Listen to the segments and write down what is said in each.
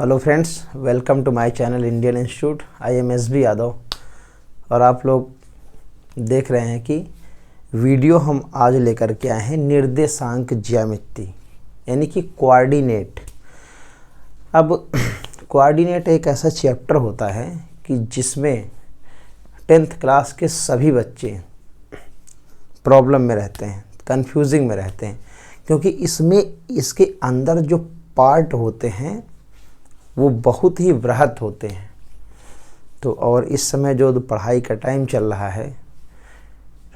Hello friends, welcome to my channel Indian institute. I am S B Yadav और आप लोग देख रहे हैं कि वीडियो हम आज लेकर के आए हैं निर्देशांक ज्यामिति यानी कि कोऑर्डिनेट। अब कोऑर्डिनेट एक ऐसा चैप्टर होता है कि जिसमें 10th क्लास के सभी बच्चे प्रॉब्लम में रहते हैं, कंफ्यूजिंग में रहते हैं, क्योंकि इसके अंदर जो पार्ट होते हैं वो बहुत ही बृहत होते हैं। तो और इस समय जो पढ़ाई का टाइम चल रहा है,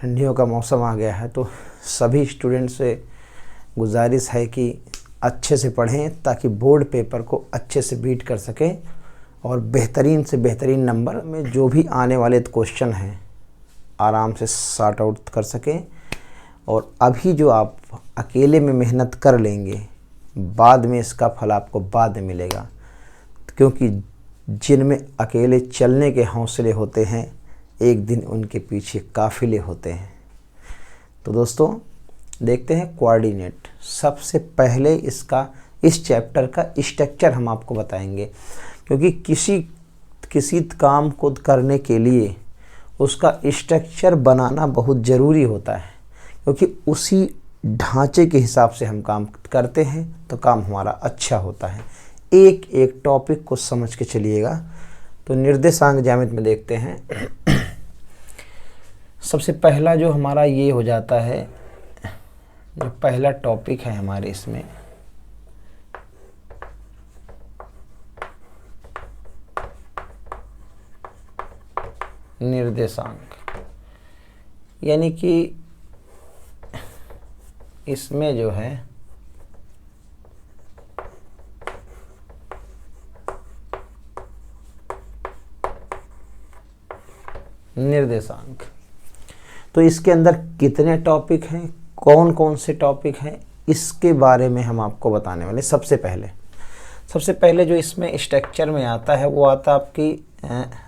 ठंडियों का मौसम आ गया है, तो सभी स्टूडेंट से गुजारिश है कि अच्छे से पढ़ें ताकि बोर्ड पेपर को अच्छे से बीट कर सकें और बेहतरीन से बेहतरीन नंबर में जो भी आने वाले क्वेश्चन हैं आराम से सॉर्ट आउट कर सकें। और अभी जो आप अकेले में मेहनत कर लेंगे, बाद में इसका फल आपको बाद में मिलेगा, क्योंकि जिनमें अकेले चलने के हौसले होते हैं एक दिन उनके पीछे काफ़िले होते हैं। तो दोस्तों देखते हैं कोऑर्डिनेट। सबसे पहले इस चैप्टर का स्ट्रक्चर हम आपको बताएंगे, क्योंकि किसी काम को करने के लिए उसका स्ट्रक्चर बनाना बहुत ज़रूरी होता है, क्योंकि उसी ढांचे के हिसाब से हम काम करते हैं तो काम हमारा अच्छा होता है। एक एक टॉपिक को समझ के चलिएगा। तो निर्देशांक ज्यामिति में देखते हैं। सबसे पहला जो हमारा ये हो जाता है, जो पहला टॉपिक है हमारे इसमें, निर्देशांक, यानी कि इसमें जो है निर्देशांक, तो इसके अंदर कितने टॉपिक हैं, कौन कौन से टॉपिक हैं, इसके बारे में हम आपको बताने वाले। सबसे पहले जो इसमें स्ट्रक्चर में आता है वो आता है आपकी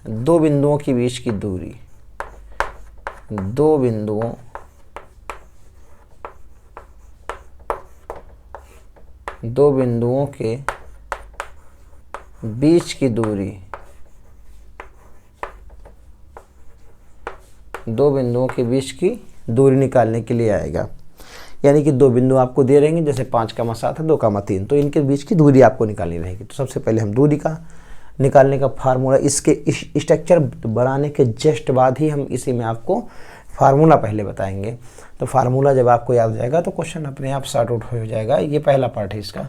दो बिंदुओं के बीच की दूरी। दो बिंदुओं के बीच की दूरी, दो बिंदुओं के बीच की दूरी निकालने के लिए आएगा। यानी कि दो बिंदु आपको दे रहेंगे, जैसे 5,7 है, 2,3, तो इनके बीच की दूरी आपको निकालनी रहेगी। तो सबसे पहले हम दूरी का निकालने का फार्मूला, इसके स्ट्रक्चर बनाने के जस्ट बाद ही हम इसी में आपको फार्मूला पहले बताएंगे। तो फार्मूला जब आपको याद हो जाएगा तो क्वेश्चन अपने आप सॉर्ट आउट हो जाएगा। ये पहला पार्ट है इसका।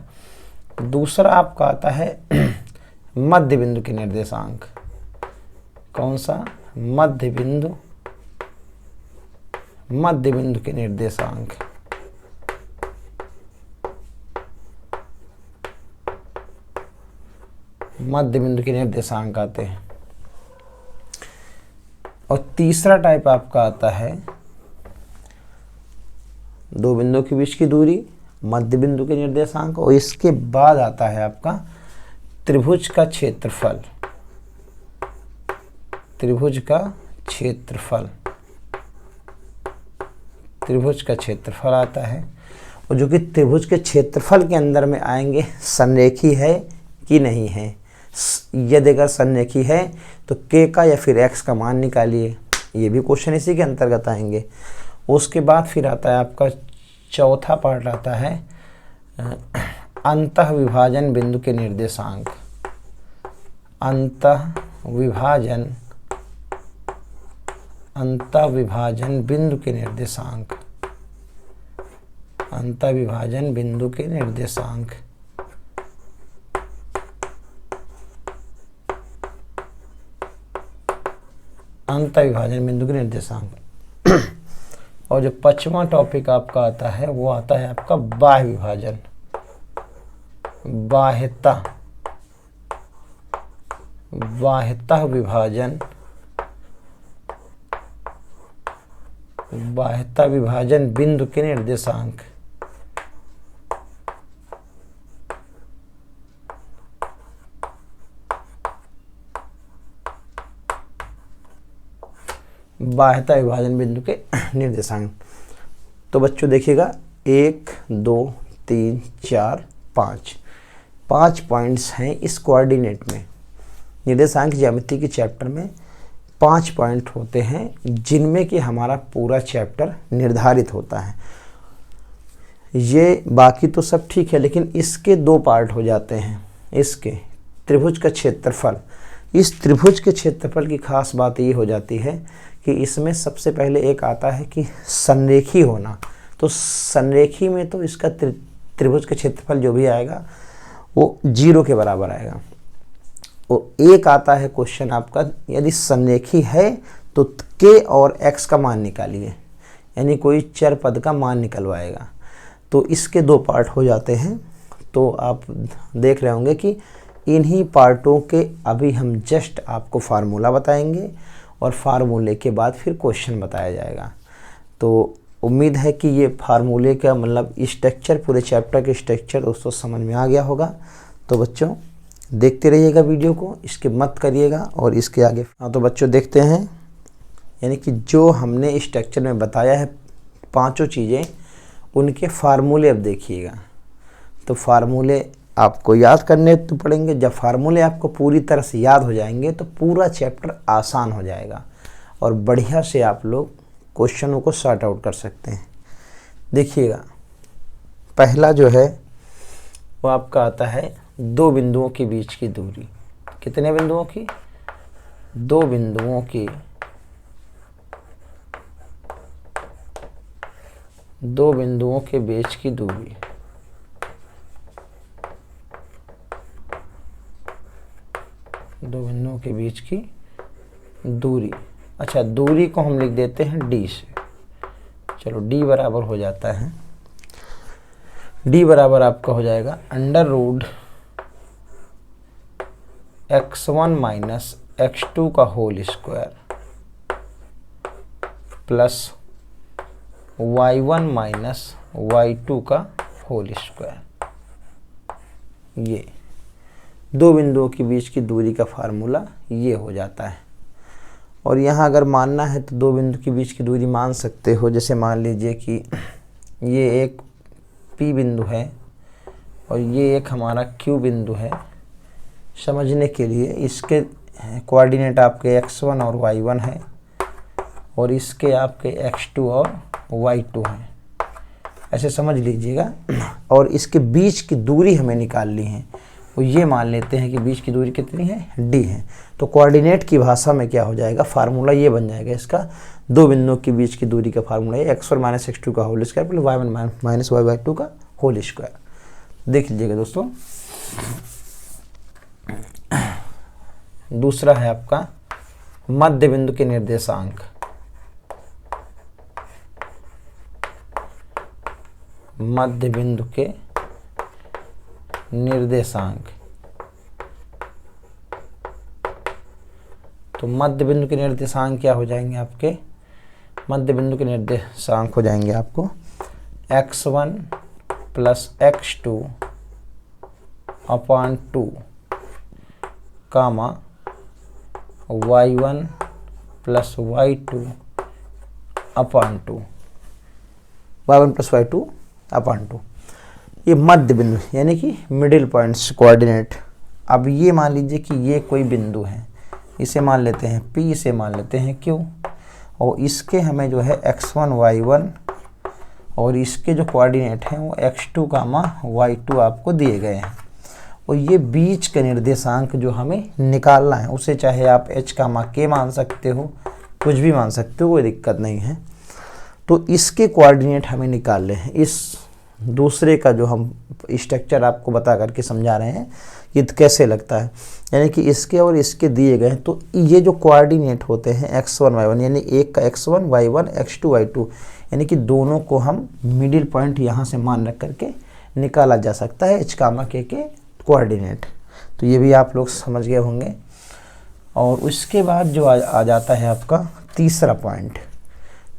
दूसरा आपका आता है मध्य बिंदु के निर्देशांक। कौन सा? मध्य बिंदु के निर्देशांक। मध्य बिंदु के निर्देशांक आते हैं। और तीसरा टाइप आपका आता है दो बिंदुओं के बीच की दूरी, मध्य बिंदु के निर्देशांक, और इसके बाद आता है आपका त्रिभुज का क्षेत्रफल। त्रिभुज का क्षेत्रफल आता है, और जो कि त्रिभुज के क्षेत्रफल के अंदर में आएंगे संरेखी है कि नहीं है। यदि अगर संरेखी है तो k का या फिर x का मान निकालिए, ये भी क्वेश्चन इसी के अंतर्गत आएंगे। उसके बाद फिर आता है आपका चौथा पार्ट आता है अंतः विभाजन बिंदु के निर्देशांक। अंतः विभाजन बिंदु के निर्देशांक। अंतः विभाजन बिंदु के निर्देशांक। अंतः विभाजन बिंदु के निर्देशांक। और जो पांचवा टॉपिक आपका आता है वो आता है आपका बाह्य विभाजन। बाह्यतः विभाजन बिंदु के निर्देशांक। बाह्यतः विभाजन बिंदु के निर्देशांक। तो बच्चों देखिएगा 1 2 3 4 5 5 पॉइंट्स हैं इस कोऑर्डिनेट में। निर्देशांक ज्यामिति के चैप्टर में 5 पॉइंट होते हैं जिनमें कि हमारा पूरा चैप्टर निर्धारित होता है। ये बाकी तो सब ठीक है, लेकिन इसके 2 पार्ट हो जाते हैं। इसके त्रिभुज का क्षेत्रफल, इस त्रिभुज के क्षेत्रफल की खास बात ये हो जाती है कि इसमें सबसे पहले एक आता है कि संरेखी होना। तो संरेखी में तो इसका त्रिभुज का क्षेत्रफल जो भी आएगा वो 0 के बराबर आएगा। वो एक आता है क्वेश्चन आपका, यदि संरेखी है तो k और x का मान निकालिए, यानी कोई चर पद का मान निकलवाएगा। तो इसके 2 पार्ट हो जाते हैं। तो आप देख रहे होंगे कि इन्हीं पार्टों के अभी हम जस्ट आपको फार्मूला बताएंगे और फार्मूले के बाद फिर क्वेश्चन बताया जाएगा। तो उम्मीद है कि ये फार्मूले का मतलब स्ट्रक्चर, पूरे चैप्टर के स्ट्रक्चर दोस्तों समझ में आ गया होगा। तो बच्चों देखते रहिएगा वीडियो को, स्किप मत करिएगा और इसके आगे। हाँ तो बच्चों देखते हैं, यानी कि जो हमने स्ट्रक्चर में बताया है 5 चीज़ें, उनके फार्मूले अब देखिएगा। तो फार्मूले आपको याद करने तो पड़ेंगे। जब फार्मूले आपको पूरी तरह से याद हो जाएंगे तो पूरा चैप्टर आसान हो जाएगा और बढ़िया से आप लोग क्वेश्चनों को सॉर्ट आउट कर सकते हैं। देखिएगा, पहला जो है वो आपका आता है 2 बिंदुओं के बीच की दूरी। कितने बिंदुओं की? 2 बिंदुओं की, 2 बिंदुओं के बीच की दूरी। दो बिंदुओं के बीच की दूरी। अच्छा, दूरी को हम लिख देते हैं d से। चलो d बराबर हो जाता है, d बराबर आपका हो जाएगा √ x1 माइनस x2 का whole square plus y1 minus y2 का होल स्क्वायर। ये 2 बिंदुओं के बीच की दूरी का फार्मूला ये हो जाता है। और यहाँ अगर मानना है तो 2 बिंदु के बीच की दूरी मान सकते हो। जैसे मान लीजिए कि ये एक P बिंदु है और ये एक हमारा Q बिंदु है। समझने के लिए इसके कोऑर्डिनेट आपके x1 और y1 है और इसके आपके x2 और y2 हैं, ऐसे समझ लीजिएगा। और इसके बीच की दूरी हमें निकालनी है, तो ये मान लेते हैं कि बीच की दूरी कितनी है, d है। तो कोऑर्डिनेट की भाषा में क्या हो जाएगा, फार्मूला ये बन जाएगा इसका। 2 बिंदुओं के बीच की दूरी का फार्मूला है x1 माइनस x2 का whole square plus y1 minus y2 का होल स्क्वायर। देख लीजिएगा दोस्तों, दूसरा है आपका मध्य बिंदु के निर्देशांक। मध्य बिंदु के निर्देशांक। तो मध्य बिंदु के निर्देशांक क्या हो जाएंगे आपके? मध्य बिंदु के निर्देशांक हो जाएंगे आपको x1 प्लस x2 अपॉन 2 कामा y1 plus y2 upon 2, y1 plus y2 upon 2। ये मध्य बिंदु यानी कि मिडिल पॉइंट्स कोऑर्डिनेट। अब ये मान लीजिए कि ये कोई बिंदु है, इसे मान लेते हैं P, इसे मान लेते हैं Q, और इसके हमें जो है x1 y1 और इसके जो कोऑर्डिनेट हैं वो x2 कामा y2 आपको दिए गए हैं। और ये बीच का निर्देशांक जो हमें निकालना है, उसे चाहे आप h कामा k मान सकते हो, कुछ भी मान सकते हो, कोई दिक्कत नहीं है। तो इसके कोऑर्डिनेट हमें निकालने हैं। इस दूसरे का जो हम स्ट्रक्चर आपको बता करके समझा रहे हैं ये कैसे लगता है, यानी कि इसके और इसके दिए गए हैं। तो ये जो कोऑर्डिनेट होते हैं x1 y1, यानी एक का x1 y1 x2 y2, यानी कि दोनों को हम मिडिल पॉइंट यहाँ से मान रख करके निकाला जा सकता है h कामा k के कोऑर्डिनेट। तो ये भी आप लोग समझ गए होंगे। और उसके बाद जो आ जाता है आपका तीसरा पॉइंट।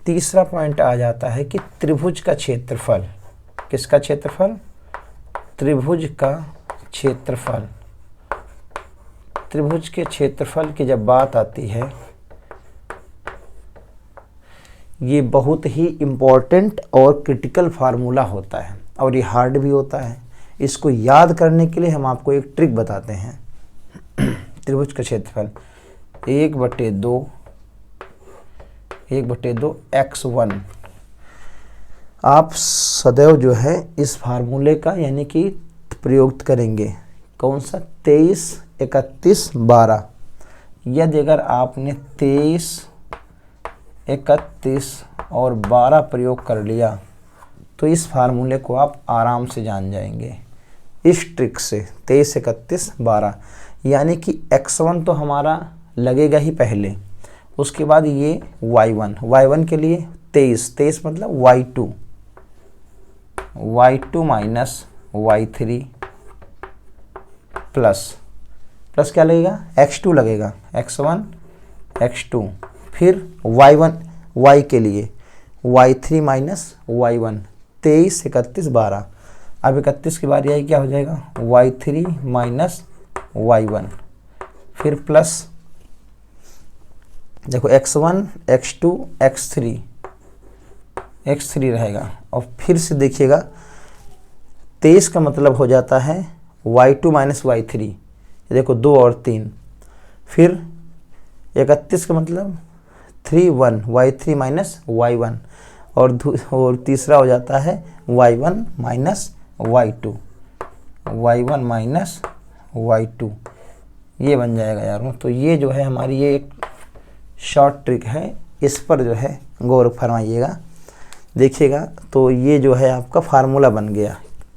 तीसरा पॉइंट आ जाता है कि त्रिभुज का क्षेत्रफल। किसका क्षेत्रफल? त्रिभुज का क्षेत्रफल। त्रिभुज के क्षेत्रफल की जब बात आती है, ये बहुत ही इम्पोर्टेंट और क्रिटिकल फार्मूला होता है और ये हार्ड भी होता है। इसको याद करने के लिए हम आपको एक ट्रिक बताते हैं। त्रिभुज का क्षेत्रफल 1/2 x1। आप सदैव जो है इस फार्मूले का यानी कि प्रयोग करेंगे। कौन सा? 23, 31, 12। यदि अगर आपने 23, 31 और 12 प्रयोग कर लिया तो इस फार्मूले को आप आराम से जान जाएंगे इस ट्रिक से। 23, 31, 12 यानी कि x1 तो हमारा लगेगा ही पहले, उसके बाद ये y1 के लिए 23 मतलब y2 माइनस y3 प्लस क्या लगेगा? x2 लगेगा, x1 x2। फिर y के लिए y3 माइनस y1, 23, 31, 12। अब 31 की बारी आई, क्या हो जाएगा? y3 minus y1। फिर प्लस देखो x1 x2 x3 रहेगा। और फिर से देखिएगा 23 का मतलब हो जाता है y2 माइनस y3, देखो 2 और 3। फिर 31 का मतलब 3 1 y3 माइनस y1 और तीसरा हो जाता है y1 माइनस y2 ये बन जाएगा यारों। तो ये जो है हमारी ये एक शॉर्ट ट्रिक है, इस पर जो है गौर फरमाइएगा, देखिएगा। तो ये जो है आपका फार्मूला बन गया,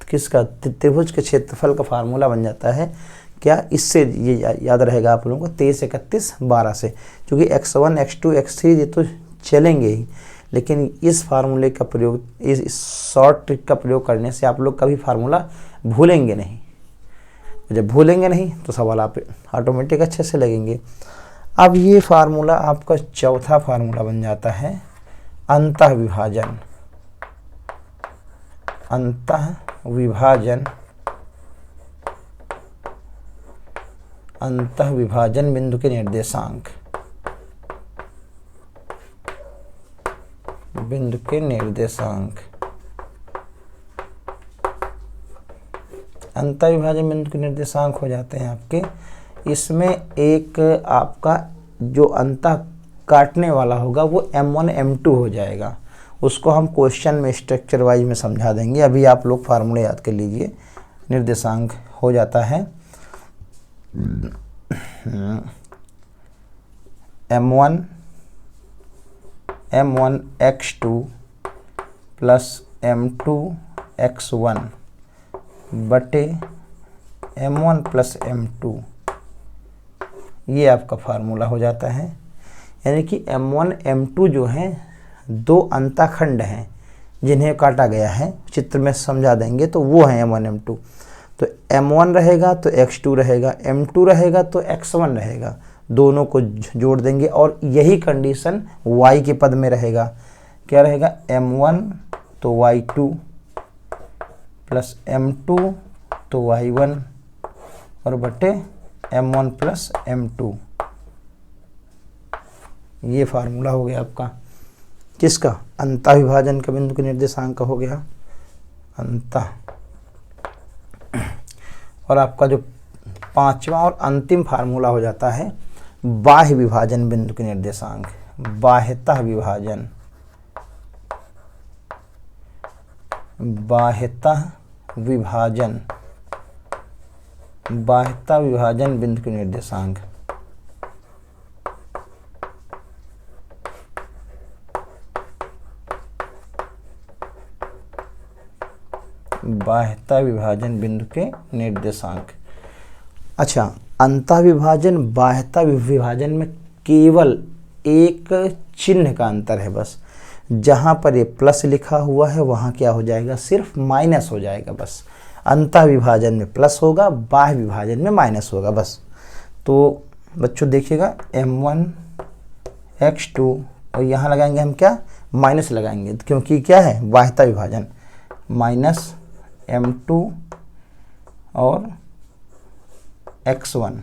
किसका? त्रिभुज के क्षेत्रफल का फार्मूला बन जाता है। क्या? इससे ये याद रहेगा आप लोगों को 23, 31, 12 से, क्योंकि x1 x2 x3 ये तो चलेंगे ही, लेकिन इस फार्मूले का प्रयोग, इस शॉर्ट ट्रिक का प्रयोग करने से आप लोग कभी फार्मूला भूलेंगे नहीं। जब भूलेंगे नहीं तो सवाल आप ऑटोमेटिक अच्छे से लगेंगे। अब ये फार्मूला आपका चौथा फार्मूला बन जाता है अंतःविभाजन। अंतःविभाजन बिंदु के निर्देशांक, अंतःविभाजन बिंदु के निर्देशांक हो जाते हैं आपके। इसमें एक आपका जो अंतः काटने वाला होगा वो m1 m2 हो जाएगा, उसको हम क्वेश्चन में स्ट्रक्चर वाइज में समझा देंगे। अभी आप लोग फार्मूले याद कर लीजिए। निर्देशांक हो जाता है m1 x2 plus m2 x1 बटे m1 प्लस m2, ये आपका फार्मूला हो जाता है। यानी कि m1 m2 जो हैं दो अंतःखंड हैं जिन्हें काटा गया है, चित्र में समझा देंगे। तो वो है m1 m2। तो m1 रहेगा तो x2 रहेगा, m2 रहेगा तो x1 रहेगा, दोनों को जोड़ देंगे। और यही कंडीशन y के पद में रहेगा। क्या रहेगा? m1 तो y2 प्लस m2 तो y1 और बटे m1 प्लस m2। ये फार्मूला हो गया आपका किसका? अंतःविभाजन का बिंदु के निर्देशांक का हो गया अंतः। और आपका जो पांचवा और अंतिम फार्मूला हो जाता है बाह्य विभाजन बिंदु के निर्देशांक, बाह्यतः विभाजन, बाह्यतः विभाजन बिंदु के निर्देशांक। बाह्यतः विभाजन बिंदु के निर्देशांक। अच्छा, अंतःविभाजन बाह्यतः विभाजन में केवल एक चिन्ह का अंतर है बस। जहाँ पर ये प्लस लिखा हुआ है वहाँ क्या हो जाएगा? सिर्फ माइनस हो जाएगा बस। अंतःविभाजन में प्लस होगा, बाह्य विभाजन में माइनस होगा बस। तो बच्चों देखिएगा m1 x2 और यहाँ लगाएंगे हम क्या? माइनस लगाएंगे, क्योंकि क्या है? बाह्यतः विभाजन। माइनस m2 और x1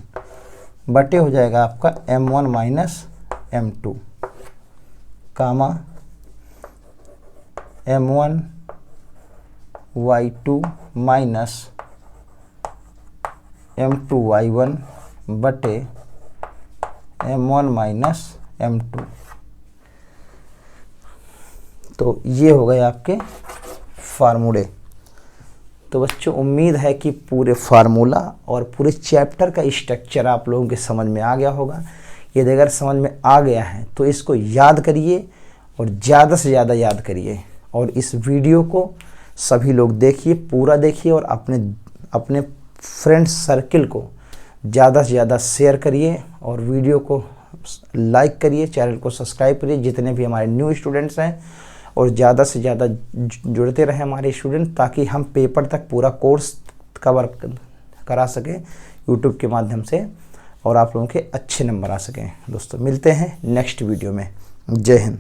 बटे हो जाएगा आपका m1 माइनस m2 कामा m1 y2 माइनस m2y1 बटे m1 माइनस m2। तो ये हो गए आपके फार्मूले। तो बच्चों उम्मीद है कि पूरे फार्मूला और पूरे चैप्टर का स्ट्रक्चर आप लोगों के समझ में आ गया होगा। यदि अगर समझ में आ गया है तो इसको याद करिए और ज़्यादा से ज़्यादा याद करिए, और इस वीडियो को सभी लोग देखिए, पूरा देखिए, और अपने फ्रेंड्स सर्किल को ज़्यादा से ज़्यादा शेयर करिए, और वीडियो को लाइक करिए, चैनल को सब्सक्राइब करिए जितने भी हमारे न्यू स्टूडेंट्स हैं, और ज़्यादा से ज़्यादा जुड़ते रहें हमारे स्टूडेंट, ताकि हम पेपर तक पूरा कोर्स कवर करा सकें यूट्यूब के माध्यम से, और आप लोगों के अच्छे नंबर आ सकें। दोस्तों मिलते हैं नेक्स्ट वीडियो में। जय हिंद।